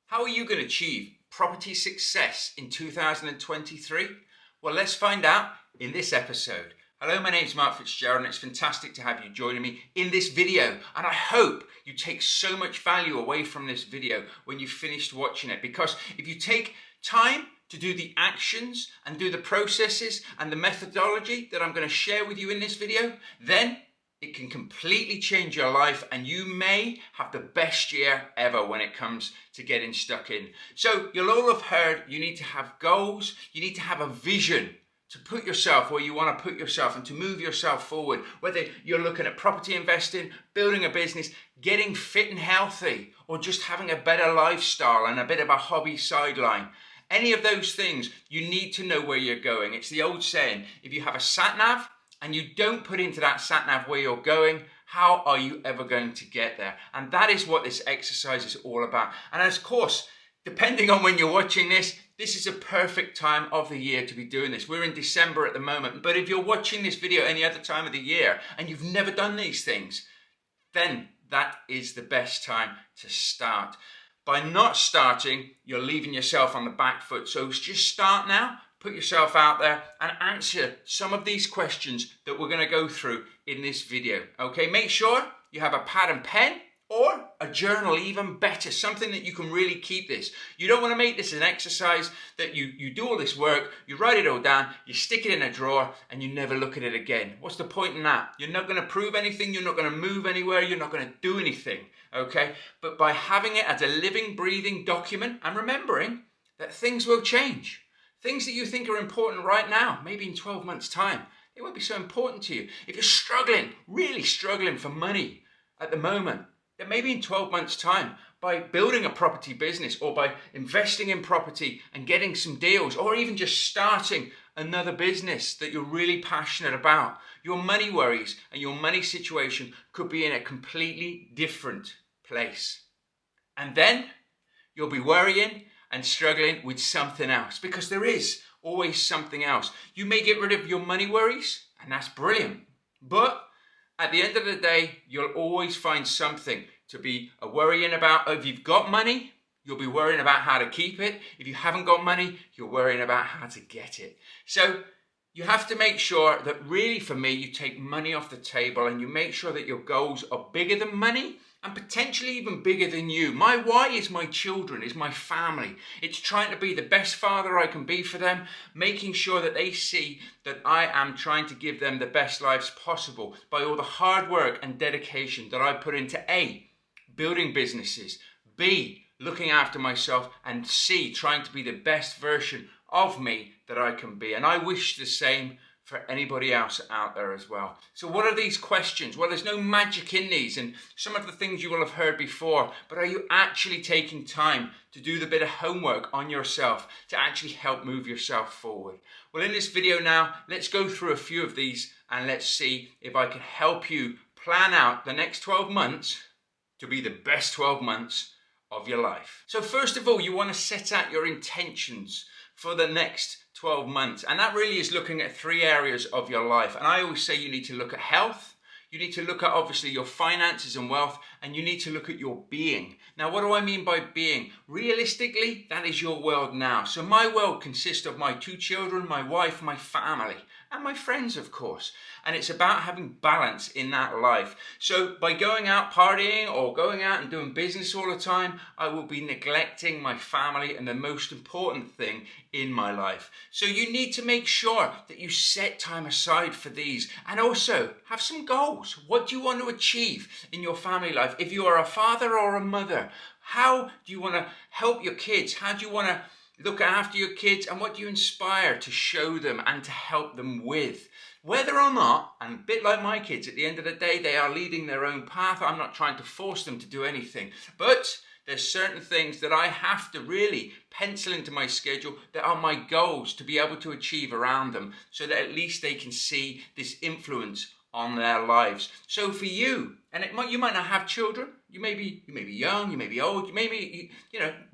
How are you going to achieve property success in 2023? Well, let's find out in this episode. Hello, my name is Mark Fitzgerald and it's fantastic to have you joining me in this video. And I hope you take so much value away from this video when you've finished watching it. Because if you take time to do the actions and do the processes and the methodology that I'm going to share with you in this video, then it can completely change your life and you may have the best year ever when it comes to getting stuck in. So you'll all have heard you need to have goals, you need to have a vision to put yourself where you want to put yourself and to move yourself forward. Whether you're looking at property investing, building a business, getting fit and healthy, or just having a better lifestyle and a bit of a hobby sideline. Any of those things, you need to know where you're going. It's the old saying, if you have a sat-nav, and you don't put into that sat-nav where you're going, how are you ever going to get there? And that is what this exercise is all about. And of course, depending on when you're watching this is a perfect time of the year to be doing this. We're in December at the moment, but if you're watching this video any other time of the year and you've never done these things, then that is the best time to start. By not starting, you're leaving yourself on the back foot. So just start now. Put yourself out there and answer some of these questions that we're going to go through in this video. Okay, make sure you have a pad and pen or a journal, even better, something that you can really keep this. You don't want to make this an exercise that you do all this work, you write it all down, you stick it in a drawer and you never look at it again. What's the point in that? You're not going to prove anything, you're not going to move anywhere, you're not going to do anything, okay? But by having it as a living, breathing document and remembering that things will change. Things that you think are important right now, maybe in 12 months' time, they won't be so important to you. If you're struggling, really struggling for money at the moment, then maybe in 12 months' time, by building a property business or by investing in property and getting some deals, or even just starting another business that you're really passionate about, your money worries and your money situation could be in a completely different place. And then you'll be worrying and struggling with something else, because there is always something else. You may get rid of your money worries, and that's brilliant. But at the end of the day, you'll always find something to be worrying about. If you've got money, you'll be worrying about how to keep it. If you haven't got money, you're worrying about how to get it. So you have to make sure that really, for me, you take money off the table and you make sure that your goals are bigger than money, and potentially even bigger than you. My why is my children, is my family. It's trying to be the best father I can be for them, making sure that they see that I am trying to give them the best lives possible by all the hard work and dedication that I put into A, building businesses, B, looking after myself, and C, trying to be the best version of me that I can be. And I wish the same for anybody else out there as well. So what are these questions? Well, there's no magic in these, and some of the things you will have heard before, but are you actually taking time to do the bit of homework on yourself to actually help move yourself forward? Well, in this video now, let's go through a few of these and let's see if I can help you plan out the next 12 months to be the best 12 months of your life. So first of all, you want to set out your intentions for the next 12 months. And that really is looking at 3 areas of your life. And I always say you need to look at health, you need to look at obviously your finances and wealth, and you need to look at your being. Now, what do I mean by being? Realistically, that is your world now. So my world consists of my 2 children, my wife, my family, and my friends, of course. And it's about having balance in that life. So by going out partying or going out and doing business all the time, I will be neglecting my family and the most important thing in my life. So you need to make sure that you set time aside for these, and also have some goals. What do you want to achieve in your family life? If you are a father or a mother, how do you want to help your kids? How do you want to look after your kids, and what do you inspire to show them and to help them with? Whether or not, and a bit like my kids, at the end of the day, they are leading their own path. I'm not trying to force them to do anything, but there's certain things that I have to really pencil into my schedule that are my goals to be able to achieve around them, so that at least they can see this influence on their lives. So for you, and you might not have children, you may be young, you may be old, you may be,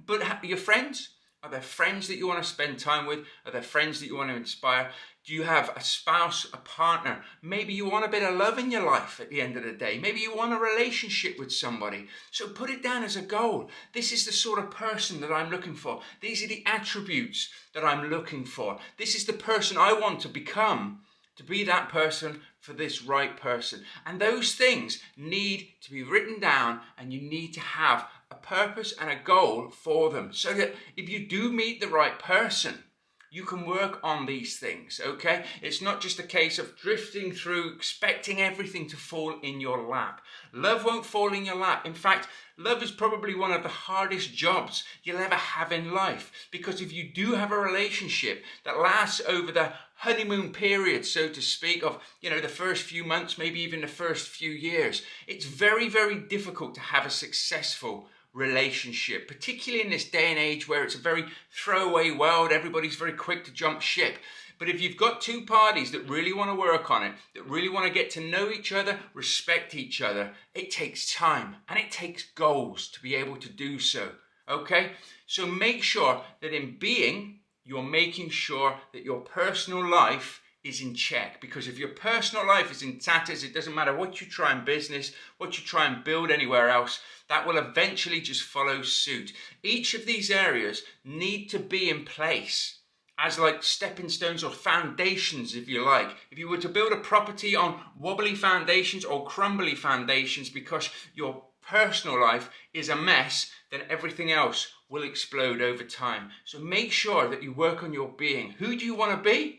but your friends, Are there friends that you want to spend time with? Are there friends that you want to inspire? Do you have a spouse, a partner? Maybe you want a bit of love in your life at the end of the day. Maybe you want a relationship with somebody. So put it down as a goal. This is the sort of person that I'm looking for. These are the attributes that I'm looking for. This is the person I want to become, to be that person for this right person. And those things need to be written down, and you need to have a purpose and a goal for them, so that if you do meet the right person, you can work on these things, okay? It's not just a case of drifting through, expecting everything to fall in your lap. Love won't fall in your lap. In fact, love is probably one of the hardest jobs you'll ever have in life, because if you do have a relationship that lasts over the honeymoon period, so to speak, of, the first few months, maybe even the first few years, it's very, very difficult to have a successful relationship, particularly in this day and age where it's a very throwaway world. Everybody's very quick to jump ship. But if you've got two parties that really want to work on it, that really want to get to know each other, respect each other, it takes time and it takes goals to be able to do so. Okay? So make sure that in being, you're making sure that your personal life is in check, because if your personal life is in tatters, it doesn't matter what you try in business, what you try and build anywhere else, that will eventually just follow suit. Each of these areas need to be in place as like stepping stones or foundations, if you like. If you were to build a property on wobbly foundations or crumbly foundations because your personal life is a mess, then everything else will explode over time. So make sure that you work on your being. Who do you want to be?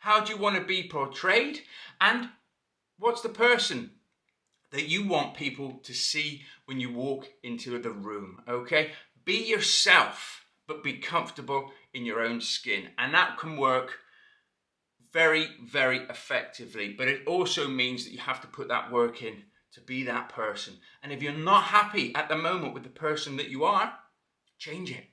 How do you want to be portrayed? And what's the person that you want people to see when you walk into the room, okay? Be yourself, but be comfortable in your own skin. And that can work very, very effectively. But it also means that you have to put that work in to be that person. And if you're not happy at the moment with the person that you are, change it.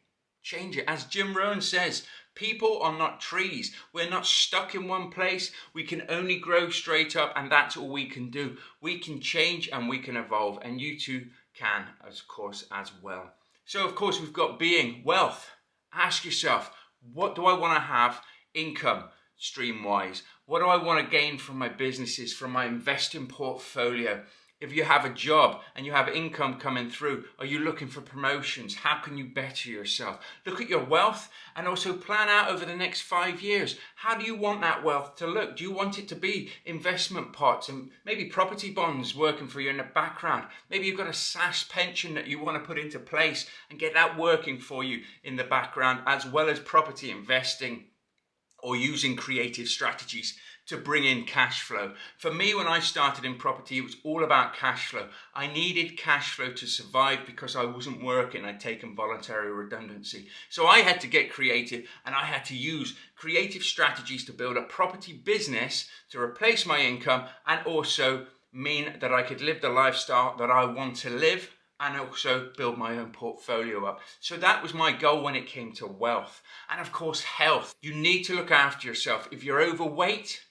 Change it. As Jim Rohn says, people are not trees. We're not stuck in one place. We can only grow straight up, and that's all we can do. We can change and we can evolve, and you too can, of course, as well. So, of course, we've got being, wealth. Ask yourself, what do I want to have income stream-wise? What do I want to gain from my businesses, from my investing portfolio? If you have a job and you have income coming through, are you looking for promotions? How can you better yourself? Look at your wealth and also plan out over the next 5 years. How do you want that wealth to look? Do you want it to be investment pots and maybe property bonds working for you in the background? Maybe you've got a SaaS pension that you want to put into place and get that working for you in the background, as well as property investing or using creative strategies to bring in cash flow. For me, when I started in property, it was all about cash flow. I needed cash flow to survive because I wasn't working. I'd taken voluntary redundancy. So I had to get creative, and I had to use creative strategies to build a property business to replace my income and also mean that I could live the lifestyle that I want to live and also build my own portfolio up. So that was my goal when it came to wealth. And of course, health. You need to look after yourself. If you're overweight,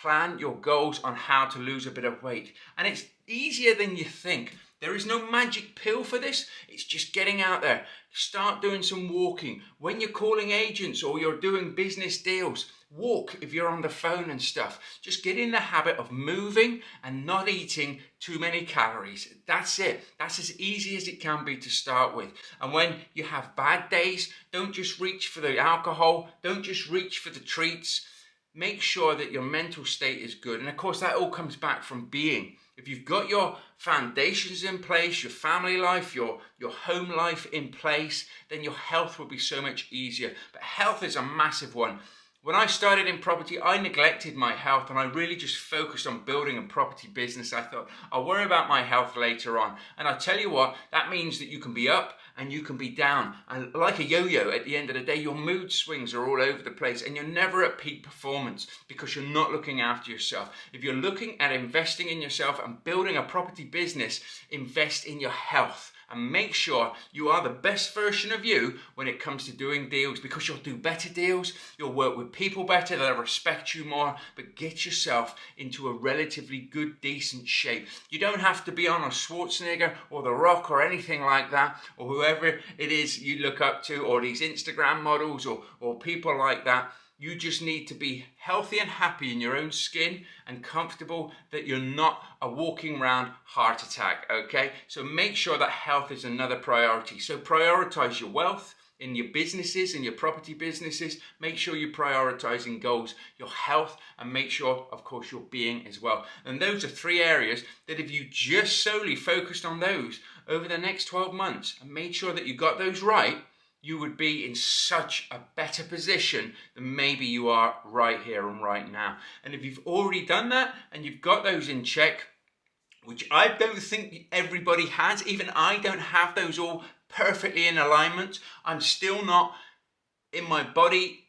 plan your goals on how to lose a bit of weight. And it's easier than you think. There is no magic pill for this. It's just getting out there. Start doing some walking. When you're calling agents or you're doing business deals, walk if you're on the phone and stuff. Just get in the habit of moving and not eating too many calories. That's it. That's as easy as it can be to start with. And when you have bad days, don't just reach for the alcohol. Don't just reach for the treats. Make sure that your mental state is good. And of course, that all comes back from being. If you've got your foundations in place, your family life, your home life in place, then your health will be so much easier. But health is a massive one. When I started in property, I neglected my health and I really just focused on building a property business. I thought, I'll worry about my health later on. And I tell you what, that means that you can be up and you can be down. And like a yo-yo, at the end of the day, your mood swings are all over the place and you're never at peak performance because you're not looking after yourself. If you're looking at investing in yourself and building a property business, invest in your health. and make sure you are the best version of you when it comes to doing deals, because you'll do better deals, you'll work with people better, they'll respect you more, but get yourself into a relatively good, decent shape. You don't have to be on a Schwarzenegger or The Rock or anything like that, or whoever it is you look up to, or these Instagram models or people like that. You just need to be healthy and happy in your own skin and comfortable that you're not a walking around heart attack, okay? So make sure that health is another priority. So prioritize your wealth in your businesses, in your property businesses. Make sure you're prioritizing goals, your health, and make sure, of course, your being as well. And those are 3 areas that if you just solely focused on those over the next 12 months and made sure that you got those right, you would be in such a better position than maybe you are right here and right now. And if you've already done that and you've got those in check, which I don't think everybody has, even I don't have those all perfectly in alignment. I'm still not in my body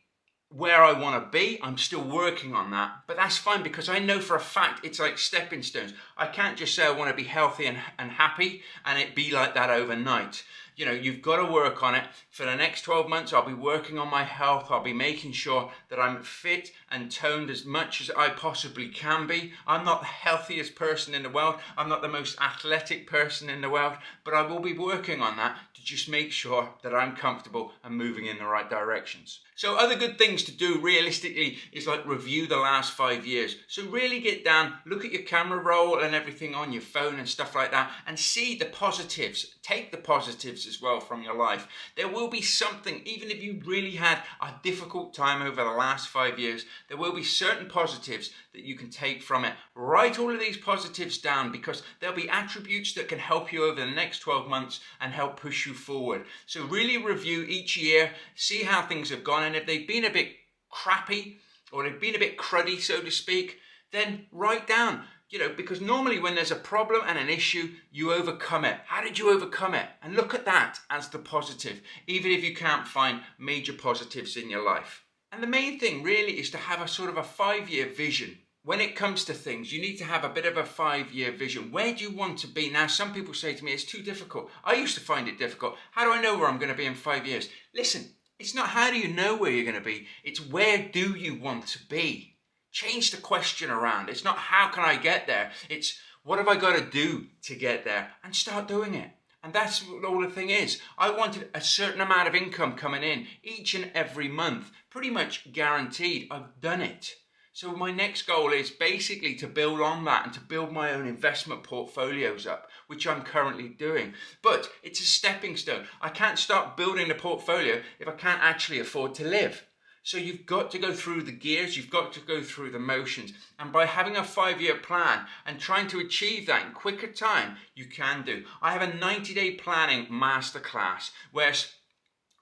where I want to be. I'm still working on that, but that's fine, because I know for a fact it's like stepping stones. I can't just say I want to be healthy and happy and it be like that overnight. You know, you've got to work on it. For the next 12 months, I'll be working on my health. I'll be making sure that I'm fit and toned as much as I possibly can be. I'm not the healthiest person in the world. I'm not the most athletic person in the world, but I will be working on that to just make sure that I'm comfortable and moving in the right directions. So other good things to do realistically is like review the last 5 years. So really get down, look at your camera roll and everything on your phone and stuff like that, and see the positives. Take the positives as well from your life. There will be something, even if you really had a difficult time over the last 5 years, there will be certain positives that you can take from it. Write all of these positives down, because there'll be attributes that can help you over the next 12 months and help push you forward. So really review each year, see how things have gone, and if they've been a bit crappy or they've been a bit cruddy, so to speak, then write down. You know, because normally when there's a problem and an issue, you overcome it. How did you overcome it? And look at that as the positive, even if you can't find major positives in your life. And the main thing really is to have a sort of a 5-year vision. When it comes to things, you need to have a bit of a 5-year vision. Where do you want to be? Now, some people say to me, it's too difficult. I used to find it difficult. How do I know where I'm going to be in 5 years? Listen, it's not how do you know where you're going to be. It's where do you want to be? Change the question around. It's not how can I get there? It's what have I got to do to get there? And start doing it. And that's what all the thing is. I wanted a certain amount of income coming in each and every month, pretty much guaranteed. I've done it. So my next goal is basically to build on that and to build my own investment portfolios up, which I'm currently doing. But it's a stepping stone. I can't start building a portfolio if I can't actually afford to live. So you've got to go through the gears, you've got to go through the motions. And by having a 5-year plan and trying to achieve that in quicker time, you can do. I have a 90-day planning masterclass where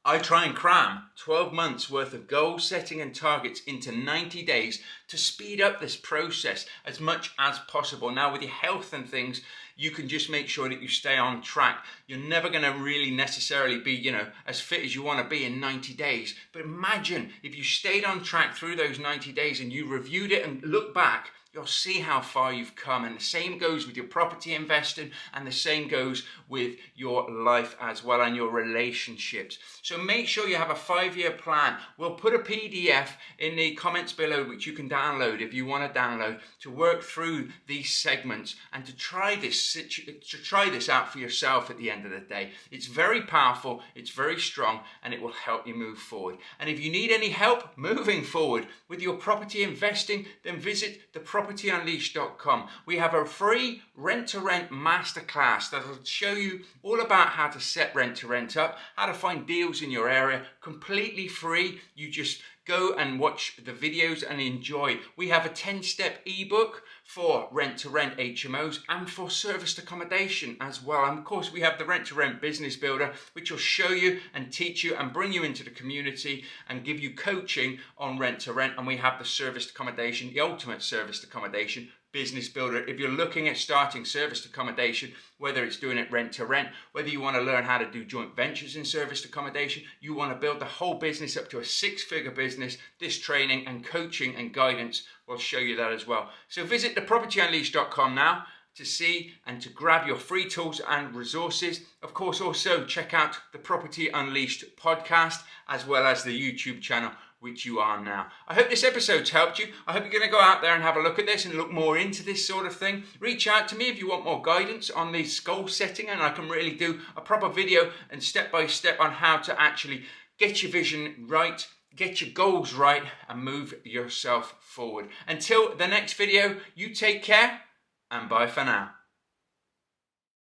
I try and cram 12 months worth of goal setting and targets into 90 days to speed up this process as much as possible. Now with your health and things, you can just make sure that you stay on track. You're never going to really necessarily be, as fit as you want to be in 90 days. But imagine if you stayed on track through those 90 days and you reviewed it and look back, you'll see how far you've come. And the same goes with your property investing, and the same goes with your life as well and your relationships. So make sure you have a 5-year plan. We'll put a PDF in the comments below which you can download if you want to download to work through these segments and to try this out for yourself at the end of the day. It's very powerful, it's very strong, and it will help you move forward. And if you need any help moving forward with your property investing, then visit thepropertyunleashed.com. We have a free rent-to-rent masterclass that will show you all about how to set rent-to-rent up, how to find deals in your area, completely free. You just go and watch the videos and enjoy. We have a 10-step ebook for rent-to-rent HMOs and for serviced accommodation as well. And of course, we have the rent-to-rent business builder, which will show you and teach you and bring you into the community and give you coaching on rent-to-rent. And we have the serviced accommodation, the ultimate serviced accommodation business builder. If you're looking at starting serviced accommodation, whether it's doing it rent to rent, whether you want to learn how to do joint ventures in serviced accommodation, you want to build the whole business up to a 6-figure business, this training and coaching and guidance will show you that as well. So visit thepropertyunleashed.com now to see and to grab your free tools and resources. Of course, also check out the Property Unleashed podcast as well as the YouTube channel, which you are now. I hope this episode's helped you. I hope you're going to go out there and have a look at this and look more into this sort of thing. Reach out to me if you want more guidance on this goal setting, and I can really do a proper video and step-by-step on how to actually get your vision right, get your goals right, and move yourself forward. Until the next video, you take care, and bye for now.